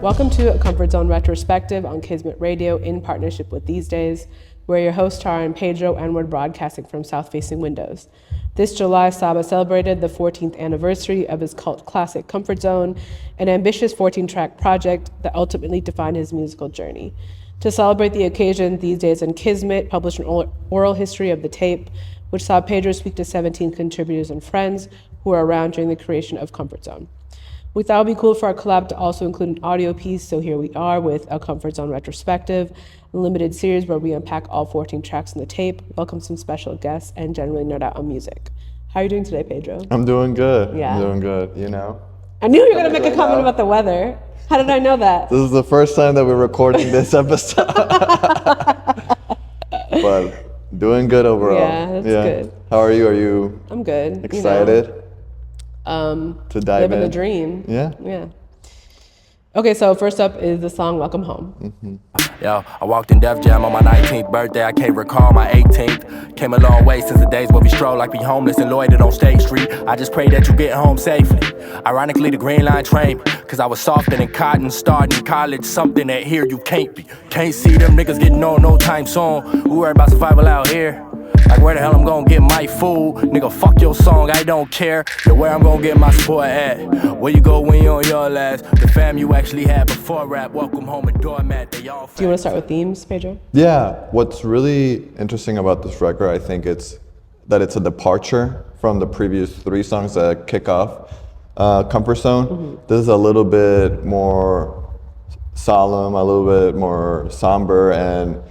Welcome to a Comfort Zone retrospective on Kismet Radio in partnership with These Days. We're your hosts, Tara and Pedro, and we're broadcasting from south-facing windows. This July, Saba celebrated the 14th anniversary of his cult classic Comfort Zone, an ambitious 14-track project that ultimately defined his musical journey. To celebrate the occasion, These Days and Kismet published an oral history of the tape, which saw Pedro speak to 17 contributors and friends who were around during the creation of Comfort Zone. We thought it would be cool for our collab to also include an audio piece, so here we are with a Comfort Zone retrospective, a limited series where we unpack all 14 tracks in the tape, welcome some special guests, and generally nerd out on music. How are you doing today, Pedro? I'm doing good. Yeah. I'm doing good, you know? I knew you were going to make a comment about the weather. How did I know that? This is the first time that we're recording this episode. But doing good overall. Yeah, that's good. How are you? I'm good. Excited? You know, to dive living in? the dream. Yeah. Okay, so first up is the song Welcome Home. Yo, I walked in Def Jam on my 19th birthday, I can't recall my 18th. Came a long way since the days where we strolled like we homeless and loitered on State Street. I just pray that you get home safely. Ironically, the Green Line train, cause I was softer than cotton, starting college, something that here you can't be. Can't see them niggas getting on no time soon. We worry about survival out here. Like where the hell I'm gonna get my food? Nigga, fuck your song, I don't care. Yo, where I'm gonna get my sport at? Where you go when you on your last? The fam you actually had before rap. Welcome home a doormat, they all Do you want to start with themes, Pedro? Yeah, what's really interesting about this record, I think it's that it's a departure from the previous three songs that kick off Comfort Zone. Mm-hmm. This is a little bit more solemn, a little bit more somber, and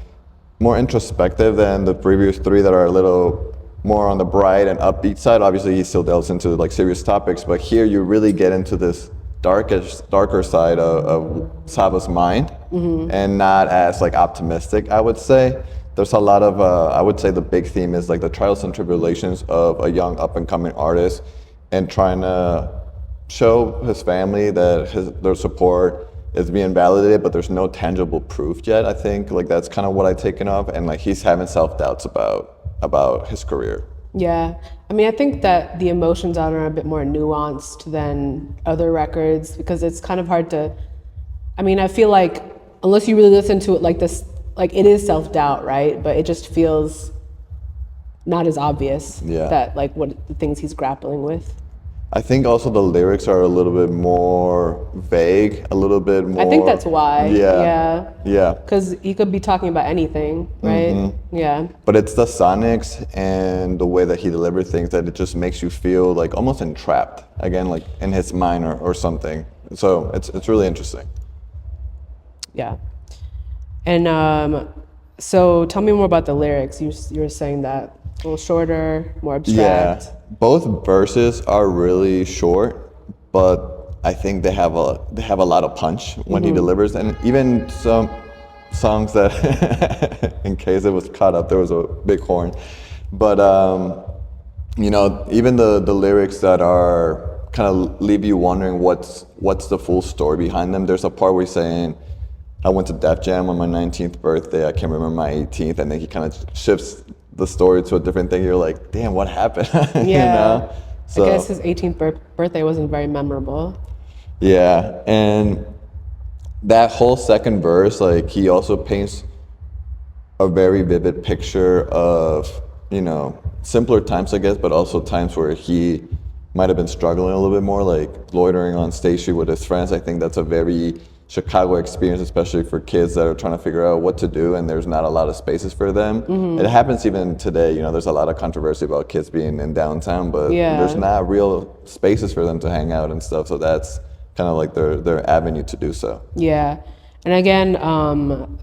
more introspective than the previous three that are a little more on the bright and upbeat side. Obviously, he still delves into like serious topics, but here you really get into this darker side of Saba's mind, mm-hmm. and not as like optimistic, I would say. There's a lot of, I would say the big theme is like the trials and tribulations of a young up and coming artist and trying to show his family that their support is being validated, but there's no tangible proof yet. I think like that's kind of what I taken up, and like he's having self-doubts about his career. Yeah, I mean, I think that the emotions on it are a bit more nuanced than other records because it's kind of hard to, I mean, I feel like unless you really listen to it like this, like it is self-doubt, right? But it just feels not as obvious that like what the things he's grappling with. I think also the lyrics are a little bit more vague, a little bit more. I think that's why. Yeah. Because he could be talking about anything, right? Mm-hmm. Yeah. But it's the sonics and the way that he delivers things that it just makes you feel like almost entrapped, again, like in his mind or something. So it's really interesting. Yeah. And so tell me more about the lyrics. You were saying that a little shorter, more abstract. Yeah, both verses are really short, but I think they have a lot of punch when he delivers, and even some songs that, in case it was cut up, there was a big horn, but you know, even the lyrics that are kind of leave you wondering what's the full story behind them. There's a part where he's saying, I went to Def Jam on my 19th birthday, I can't remember my 18th, and then he kind of shifts the story to a different thing. You're like, damn, what happened? Yeah. You know? So, I guess his 18th birthday wasn't very memorable. Yeah, and that whole second verse, like he also paints a very vivid picture of, you know, simpler times, I guess, but also times where he might have been struggling a little bit more, like loitering on State Street with his friends. I think that's a very Chicago experience, especially for kids that are trying to figure out what to do and there's not a lot of spaces for them. Mm-hmm. It happens even today, you know, there's a lot of controversy about kids being in downtown, but there's not real spaces for them to hang out and stuff, so that's kind of like their avenue to do so. Yeah. And again,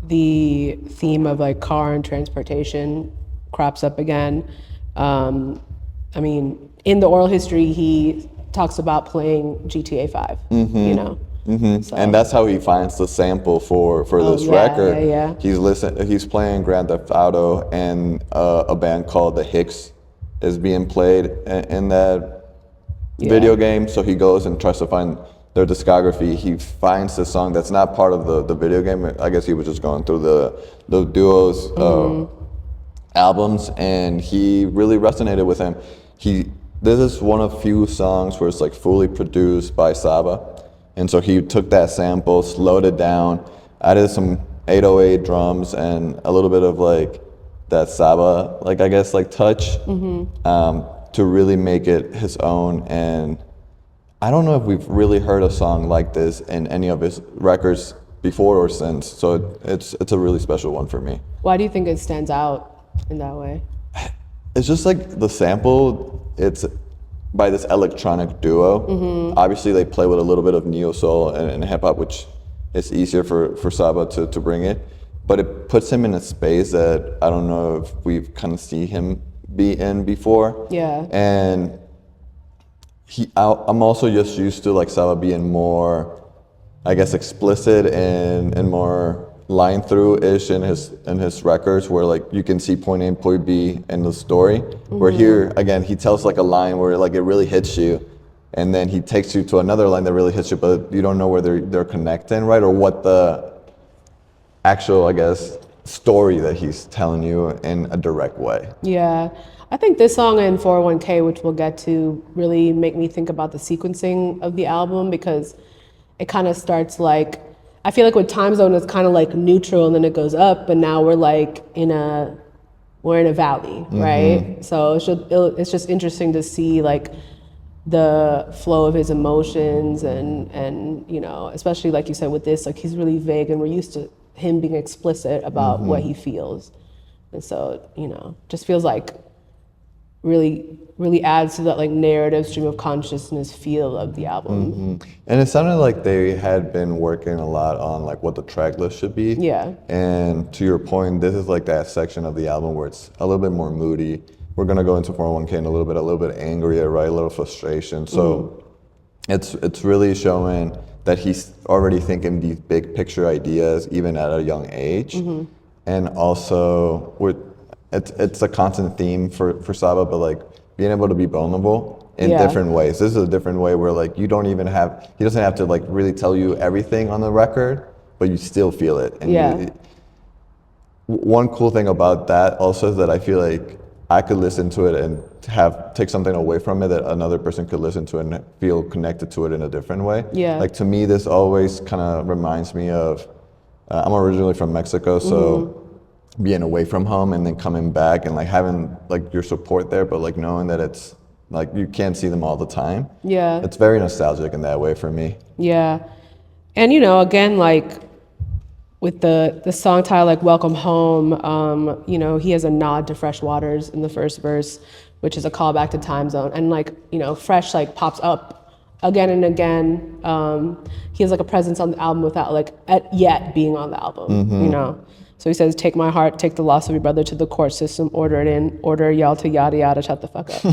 the theme of like car and transportation crops up again. I mean, in the oral history, he talks about playing GTA 5, you know? Mm-hmm. So. And that's how he finds the sample for this record. Yeah. He's playing Grand Theft Auto, and a band called the Hicks is being played in that video game. So he goes and tries to find their discography. He finds the song that's not part of the video game. I guess he was just going through the duo's albums, and he really resonated with him. This is one of few songs where it's like fully produced by Saba. And so he took that sample, slowed it down, added some 808 drums and a little bit of like that Saba, like I guess like touch, to really make it his own. And I don't know if we've really heard a song like this in any of his records before or since. So it's a really special one for me. Why do you think it stands out in that way? It's just like the sample, it's by this electronic duo. Obviously they play with a little bit of neo soul and hip hop, which is easier for Saba to bring it. But it puts him in a space that I don't know if we've kind of seen him be in before. Yeah. And I'm also just used to like Saba being more, I guess, explicit and more line through-ish in his records, where like you can see point A and point B in the story. Where here, again, he tells like a line where like it really hits you, and then he takes you to another line that really hits you, but you don't know where they're connecting, right? Or what the actual, I guess, story that he's telling you in a direct way. Yeah. I think this song and 401k, which we'll get to, really make me think about the sequencing of the album, because it kind of starts like, I feel like with Time Zone, it's kind of like neutral and then it goes up, but now we're like we're in a valley, right? So it's just interesting to see like the flow of his emotions and you know, especially like you said with this, like he's really vague and we're used to him being explicit about what he feels. And so, you know, just feels like really adds to that like narrative stream of consciousness feel of the album. And it sounded like they had been working a lot on like what the track list should be. Yeah. And to your point, this is like that section of the album where it's a little bit more moody. We're gonna go into 401k in a little bit angrier, right? A little frustration. So it's really showing that he's already thinking these big picture ideas even at a young age. And also it's a constant theme for Saba, but like being able to be vulnerable in different ways. This is a different way where like he doesn't have to like really tell you everything on the record, but you still feel it. And one cool thing about that also is that I feel like I could listen to it and take something away from it that another person could listen to and feel connected to it in a different way. Yeah. Like to me, this always kind of reminds me of, I'm originally from Mexico, so being away from home and then coming back and like having like your support there, but like knowing that it's like you can't see them all the time. Yeah. It's very nostalgic in that way for me. Yeah. And you know, again, like with the song title, like Welcome Home, you know, he has a nod to Fresh Waters in the first verse, which is a callback to Time Zone. And like, you know, Fresh like pops up again and again. He has like a presence on the album without like yet being on the album, you know? So he says, take my heart, take the loss of your brother to the court system, order it in, order y'all to yada yada, shut the fuck up.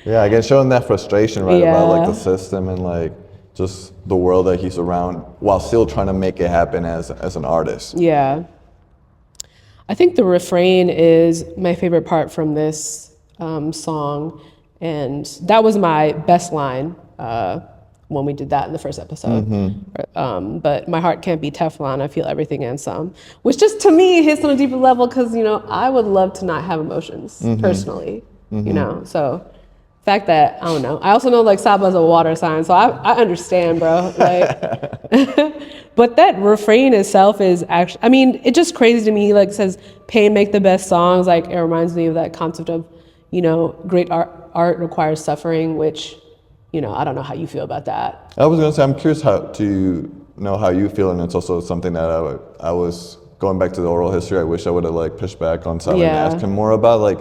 Yeah, again, showing that frustration, right, about like the system and like just the world that he's around while still trying to make it happen as an artist. Yeah. I think the refrain is my favorite part from this song. And that was my best line when we did that in the first episode. But my heart can't be Teflon, I feel everything and some. Which just to me hits on a deeper level because, you know, I would love to not have emotions personally, you know? So the fact that, I don't know. I also know like Saba's a water sign, so I understand, bro. Like, but that refrain itself is actually, I mean, it's just crazy to me. Like says, pain make the best songs. Like it reminds me of that concept of, you know, great art requires suffering, which, you know, I don't know how you feel about that. I was gonna say, I'm curious to know how you feel, and it's also something that I was going back to the oral history. I wish I would have like pushed back on Saba and asked him more about, like,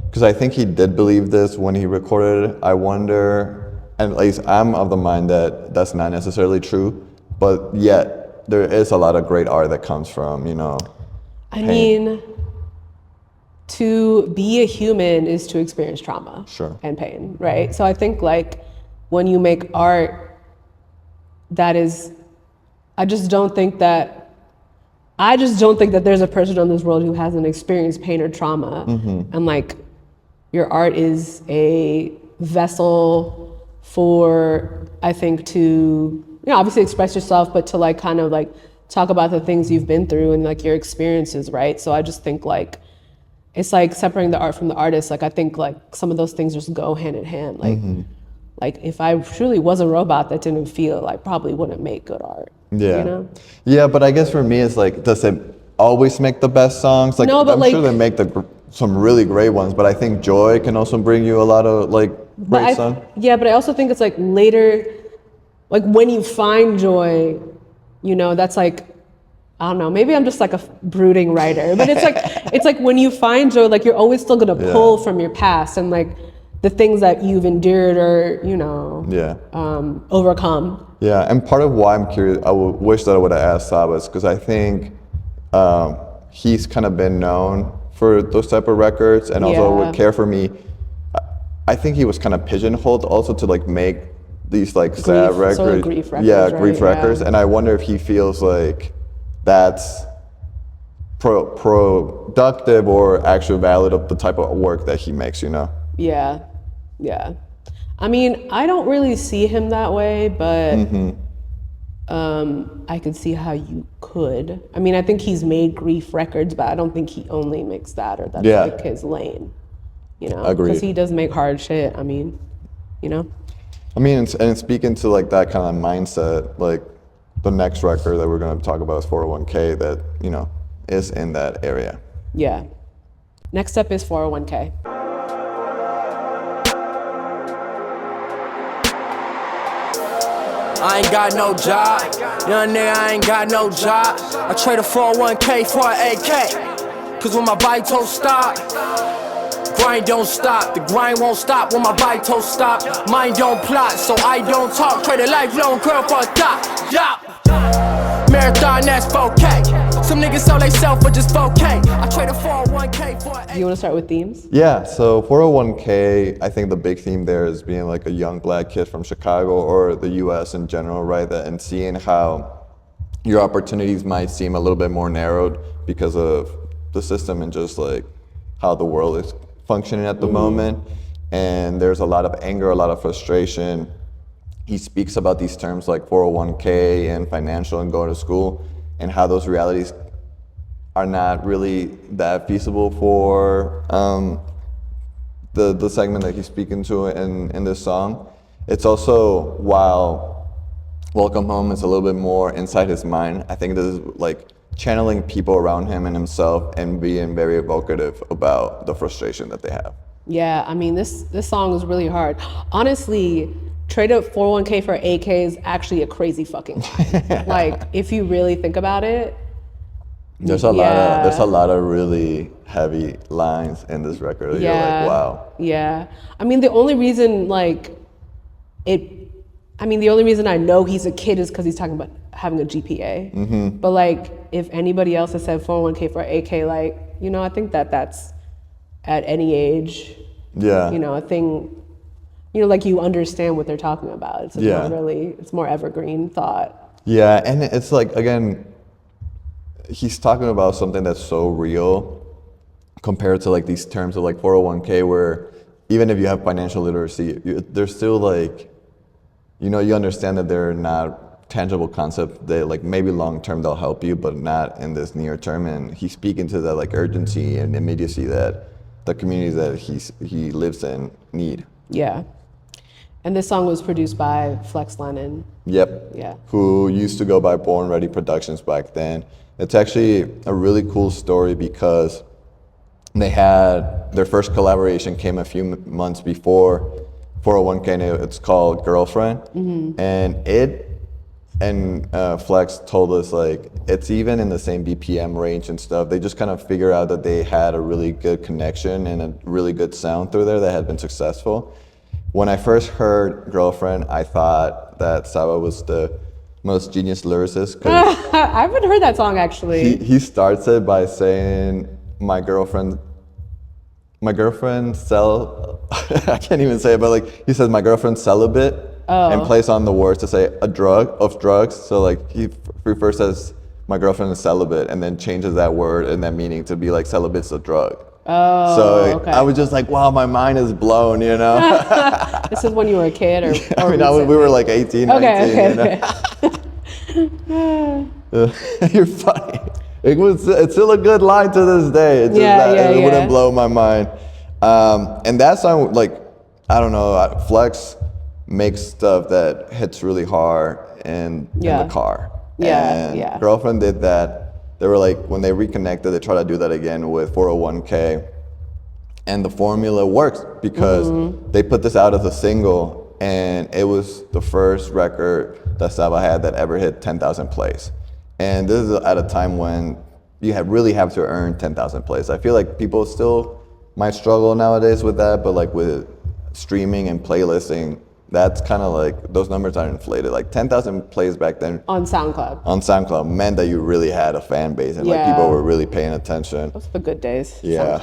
because I think he did believe this when he recorded it. I wonder, and at least I'm of the mind that that's not necessarily true, but yet there is a lot of great art that comes from, you know, I mean, to be a human is to experience trauma and pain, right? So I think like when you make art, that is, I just don't think that there's a person on this world who hasn't experienced pain or trauma. And like your art is a vessel for, I think, to, you know, obviously express yourself, but to like kind of like talk about the things you've been through and like your experiences, right? So I just think like, it's like separating the art from the artist. Like I think like some of those things just go hand in hand. like if I truly was a robot that didn't feel, I probably wouldn't make good art. Yeah. You know? Yeah, but I guess for me, it's like, does it always make the best songs? Like, No, but I'm like, sure they make some really great ones, but I think Joy can also bring you a lot of like great songs. Yeah, but I also think it's like later, like when you find joy, you know, that's like, I don't know, maybe I'm just like a brooding writer, but it's like when you find joy, like you're always still gonna pull from your past and like the things that you've endured or, you know, overcome. Yeah, and part of why I'm curious, wish that I would have asked Saba is because I think he's kind of been known for those type of records, and also with Care For Me, I think he was kind of pigeonholed also to like make these like sad records. Sort of grief records, yeah, right? grief records, and I wonder if he feels like that's productive or actually valid of the type of work that he makes, you know? Yeah, yeah. I mean, I don't really see him that way, but I could see how you could. I mean, I think he's made grief records, but I don't think he only makes that or that's like his lane, you know? Agreed. Because he does make hard shit, I mean, you know? I mean, and speaking to like that kind of mindset, like the next record that we're going to talk about is 401k that, you know, is in that area. Yeah. Next up is 401k. I ain't got no job, young nigga, I ain't got no job. I trade a 401k for an AK, cause when my vitals stop, grind don't stop, the grind won't stop when my vitals stop. Mind don't plot, so I don't talk, trade a lifelong girl for a top, yeah. Marathon, that's 4K. Some niggas sell they self for just 4K. I trade a 401k for an Do you want to start with themes? Yeah, so 401k, I think the big theme there is being like a young black kid from Chicago or the US in general, right? And seeing how your opportunities might seem a little bit more narrowed because of the system and just like how the world is functioning at the moment. And there's a lot of anger, a lot of frustration. He speaks about these terms like 401k and financial and going to school and how those realities are not really that feasible for the segment that he's speaking to in this song. It's also, while Welcome Home is a little bit more inside his mind, I think this is like channeling people around him and himself and being very evocative about the frustration that they have. Yeah, I mean, this song is really hard. Honestly, trade up 401k for AK is actually a crazy fucking line. Like, if you really think about it. There's a lot of really heavy lines in this record. You're like, wow. Yeah. I mean, the only reason I know he's a kid is because he's talking about having a GPA. But like, if anybody else has said 401k for AK, like, you know, I think that's at any age, you know, a thing, you know, like you understand what they're talking about. It's it's more evergreen thought. Yeah, and it's like, again, he's talking about something that's so real compared to like these terms of like 401k where even if you have financial literacy, they're still like, you know, you understand that they're not tangible concepts. They like maybe long term they'll help you, but not in this near term. And he's speaking to that like urgency and immediacy that the communities that he lives in need. Yeah. And this song was produced by Flex Lennon. Yep. Yeah. Who used to go by Born Ready Productions back then. It's actually a really cool story because they had their first collaboration came a few months before 401k, and it's called Girlfriend. And Flex told us like it's even in the same BPM range and stuff. They just kind of figure out that they had a really good connection and a really good sound through there that had been successful. When I first heard Girlfriend, I thought that Saba was the most genius lyricist. I haven't heard that song actually. He starts it by saying, my girlfriend I can't even say it, but like he says, my girlfriend's celibate, and plays on the words to say drugs. So like he first says, my girlfriend is celibate, and then changes that word and that meaning to be like celibate's a drug. Oh, so okay. I was just like, wow, my mind is blown, you know? This is when you were a kid or we were like 18, 19, okay. You know? You're funny. It's still a good line to this day. It's it wouldn't blow my mind. And that song, like, I don't know, Flex makes stuff that hits really hard in the car. Yeah, And Girlfriend did that. They were like, when they reconnected, they tried to do that again with 401k. And the formula works because they put this out as a single, and it was the first record that Saba had that ever hit 10,000 plays. And this is at a time when you really have to earn 10,000 plays. I feel like people still might struggle nowadays with that, but like with streaming and playlisting, that's kind of like, those numbers are inflated. Like 10,000 plays back then on SoundCloud. On SoundCloud meant that you really had a fan base and like people were really paying attention. Those were the good days. Yeah.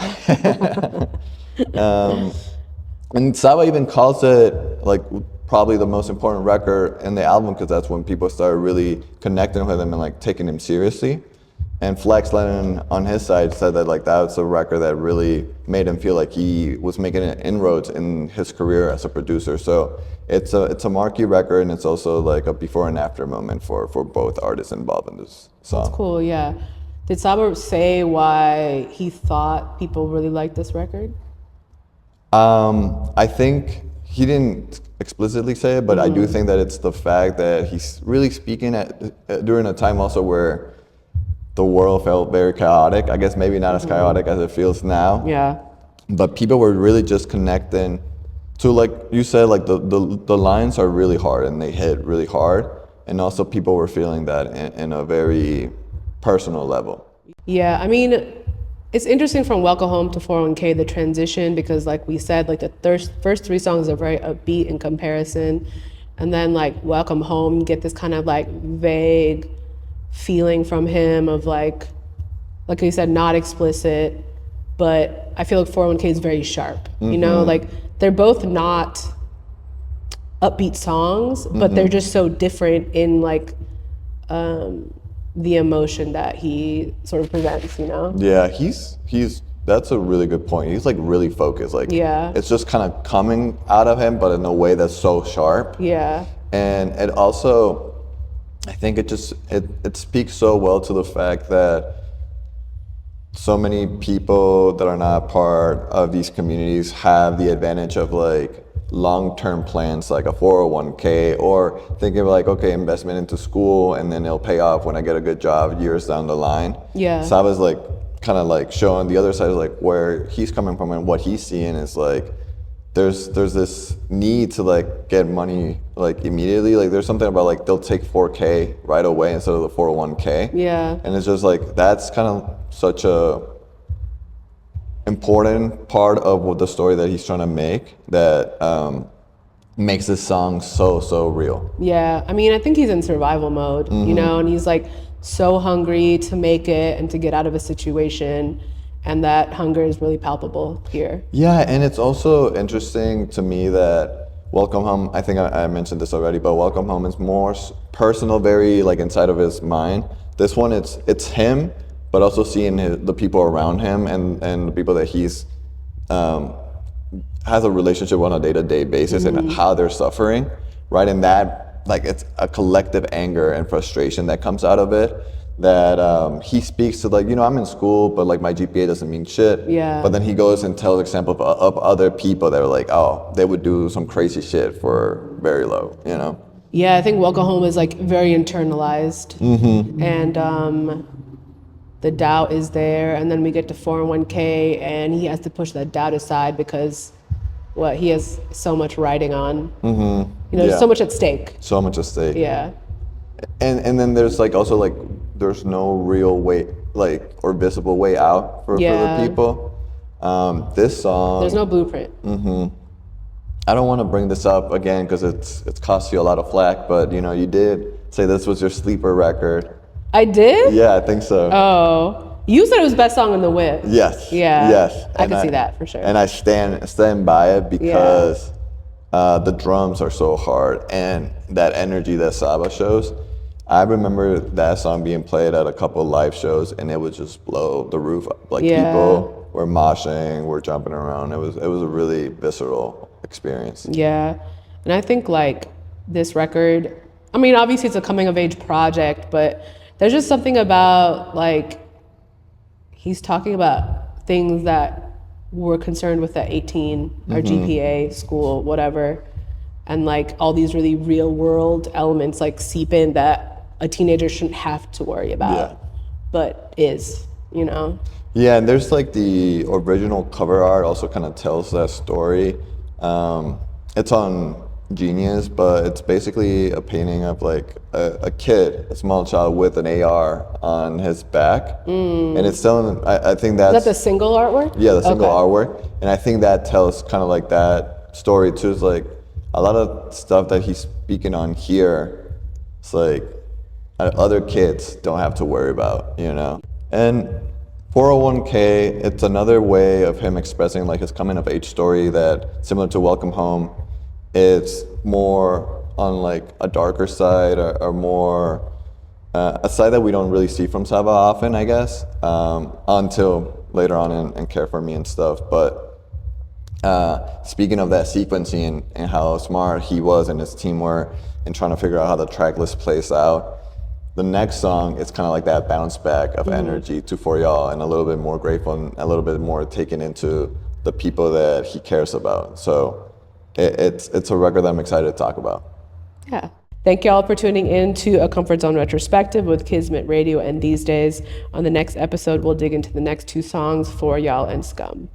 And Saba even calls it like probably the most important record in the album because that's when people started really connecting with him and like taking him seriously. And Flex Lennon on his side said that like that was a record that really made him feel like he was making inroads in his career as a producer. So it's a marquee record, and it's also like a before and after moment for both artists involved in this song. That's cool, yeah. Did Saba say why he thought people really liked this record? I think he didn't explicitly say it, but I do think that it's the fact that he's really speaking during a time also where the world felt very chaotic. I guess maybe not as chaotic as it feels now. Yeah. But people were really just connecting to, like you said, like the lines are really hard and they hit really hard. And also people were feeling that in a very personal level. Yeah, I mean, it's interesting from Welcome Home to 401k, the transition, because like we said, like the first three songs are very upbeat in comparison. And then like Welcome Home, you get this kind of like vague feeling from him of like you said, not explicit, but I feel like 401k is very sharp. You know, like they're both not upbeat songs, but they're just so different in like the emotion that he sort of presents, you know? Yeah, he's that's a really good point. He's like really focused. Like it's just kind of coming out of him, but in a way that's so sharp. Yeah. And it also, I think it speaks so well to the fact that so many people that are not part of these communities have the advantage of like long-term plans like a 401k, or thinking of like, okay, investment into school and then it'll pay off when I get a good job years down the line. Yeah. Saba's like kind of like showing the other side of like where he's coming from, and what he's seeing is like there's this need to like get money like immediately. Like there's something about like they'll take 4K right away instead of the 401k. Yeah. And it's just like that's kind of such a important part of what the story that he's trying to make that makes this song so real. Yeah, I mean, I think he's in survival mode, you know, and he's like so hungry to make it and to get out of a situation. And that hunger is really palpable here. Yeah, and it's also interesting to me that Welcome Home, I think I mentioned this already, but Welcome Home is more personal, very like inside of his mind. This one, it's him, but also seeing the people around him and the people that he's has a relationship on a day-to-day basis and how they're suffering, right? And that, like, it's a collective anger and frustration that comes out of it. That he speaks to, like, you know, I'm in school, but like my GPA doesn't mean shit. Yeah. But then he goes and tells examples of other people that are like, oh, they would do some crazy shit for very low, you know? Yeah, I think Welcome Home is like very internalized. And the doubt is there. And then we get to 401k and he has to push that doubt aside because he has so much riding on. You know, there's so much at stake. So much at stake. Yeah. And then there's like also like there's no real way, like, or visible way out for the people. This song, there's no blueprint. I don't want to bring this up again because it's cost you a lot of flack, but you know, you did say this was your sleeper record. I did? Yeah, I think so. Oh, you said it was best song on the whip. Yes. Yeah. Yes. I can see that for sure. And I stand by it because the drums are so hard and that energy that Saba shows. I remember that song being played at a couple of live shows and it would just blow the roof up. Like people were moshing, were jumping around. It was a really visceral experience. Yeah. And I think like this record, I mean, obviously it's a coming of age project, but there's just something about like he's talking about things that we're concerned with at 18, our GPA, school, whatever. and like all these really real world elements like seep in that a teenager shouldn't have to worry about, but is, you know? Yeah, and there's like the original cover art also kind of tells that story. It's on Genius, but it's basically a painting of like a kid, a small child with an AR on his back. And it's telling, I think that's... Is that the single artwork? Yeah, the single artwork. And I think that tells kind of like that story too. It's like a lot of stuff that he's speaking on here, it's like other kids don't have to worry about, you know? And 401k, it's another way of him expressing like his coming of age story that, similar to Welcome Home, it's more on like a darker side or more a side that we don't really see from Saba often, I guess, until later on in Care For Me and stuff. But speaking of that sequencing and how smart he was and his team were in trying to figure out how the track list plays out, the next song is kind of like that bounce back of energy to For Y'all, and a little bit more grateful and a little bit more taken into the people that he cares about. So it's a record that I'm excited to talk about. Yeah. Thank you all for tuning in to a Comfort Zone retrospective with Kismet Radio and These Days. On the next episode, we'll dig into the next two songs, For Y'all and Scum.